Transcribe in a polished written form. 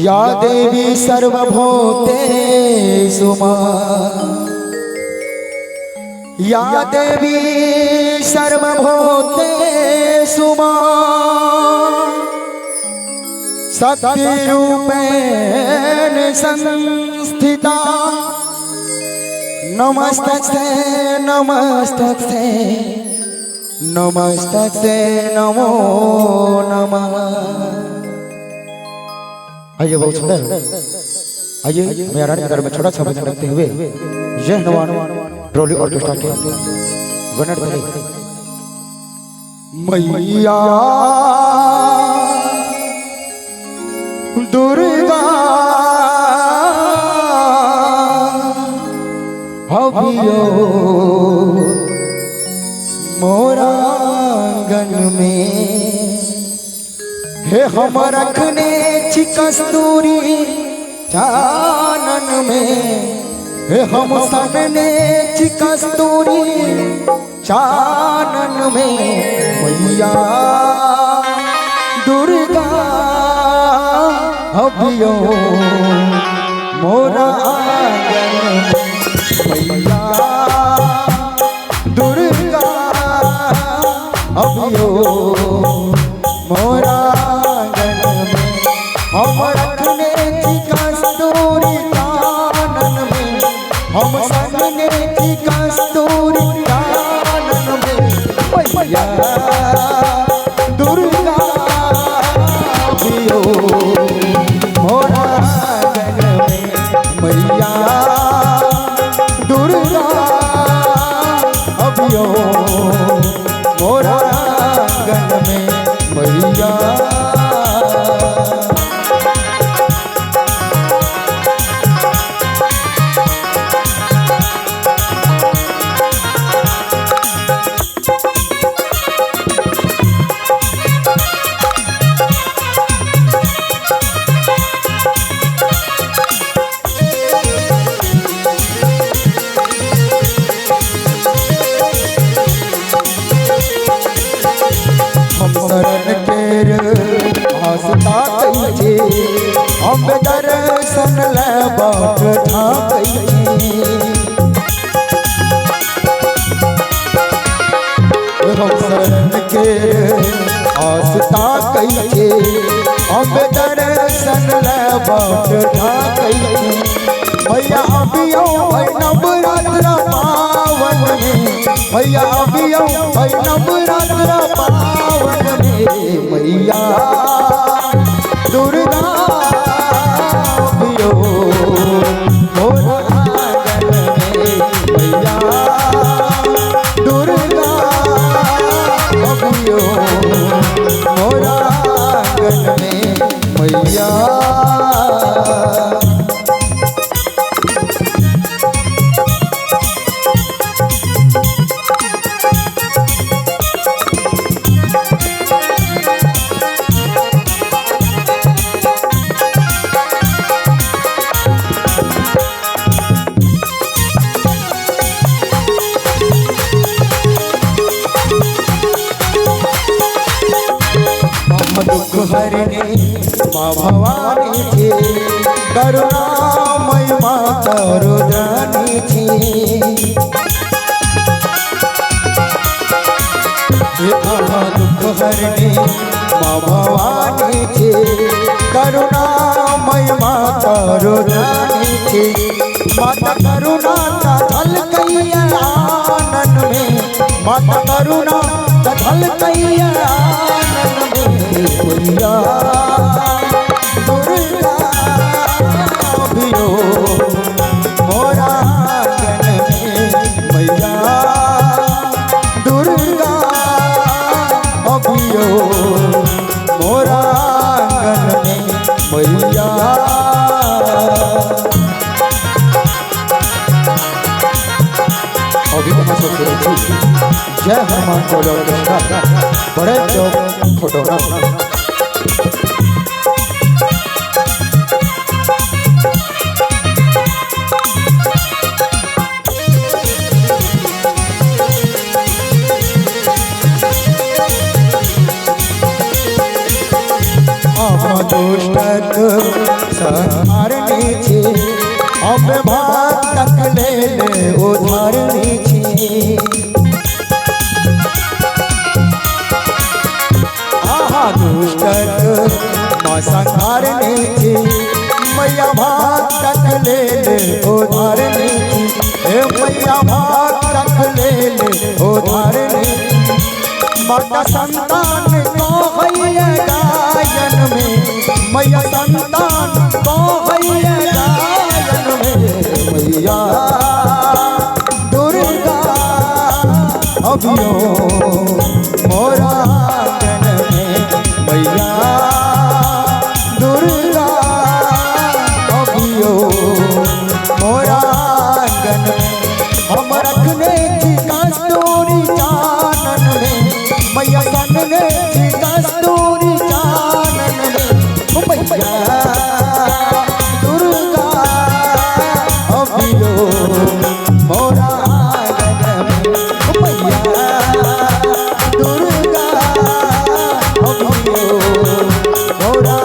या देवी सर्वभूतेषु या देवी सर्वभूतेषु शक्तिरूपेण संस्थिता नमस्तस्ते नमस्तस्ते नमस्तस्ते नमो नमः। आइए बहुत सुंदर, आइए मैं रानी नगर में छोटा सा भजन रखते हुए जय हनुमान ट्रोली ऑर्केस्ट्रा के वनर थे। मैया दुर्गा हवियो मोरा गन में हे हम रखने कस्तूरी चानन में हे हम सनने कस्तूरी चानन में मैया दुर्गा हवियो मोरा आंगन में मैया दुर्गा हवियो मोरा हम रखने की कस्तूरी कानन में हम सजने की कस्तूरी कानन में मैया दुर्गा हवियो मोरा आंगन में मैया दुर्गा हवियो मोरा आंगन में मैया हम दर्शन बाट हम शरण के आस्था कहिए हम दर्शन बाट भैया अभियो नवरात्र पावन में भैया अभियो नवरात्र पावन में मैया दुर्गा हवियो मोरा आंगन में मैया दुर्गा हवियो मोरा आंगन में मैया दुख हरने माँ भवानी थी करुणामय माता रुद्रानी थी दुख हरने माँ भवानी थी करुणामय माता रुद्रानी थी माता करुणा का झलकैया आनन में माता करुणा का झलकैया आनन में मैया दुर्गा हवियो मोरा आंगन में मैया दुर्गा हवियो मोरा आंगन में मैया अभी जय हनुमान बोलो बड़े चौक खटोना दुष्टक संहारनी छे अब भक्तक लेल उधारनी छे आहा दुष्टक संहारनी छे मैया भक्तक लेल उधारनी छे मैया भक्तक लेल उधारनी माता संतान को हैया गायन में मैया संतान को हैया गायन में मैया दुर्गा अभियो मोरा आंगन में मैया दुर्गा अभियो मोरा आंगन में हम रखने की कस्तूरी चानन में मैया संगने की कस्तूरी चानन में मैया दुर्गा अभियो मोरा आंगन में मैया दुर्गा अभियो मोरा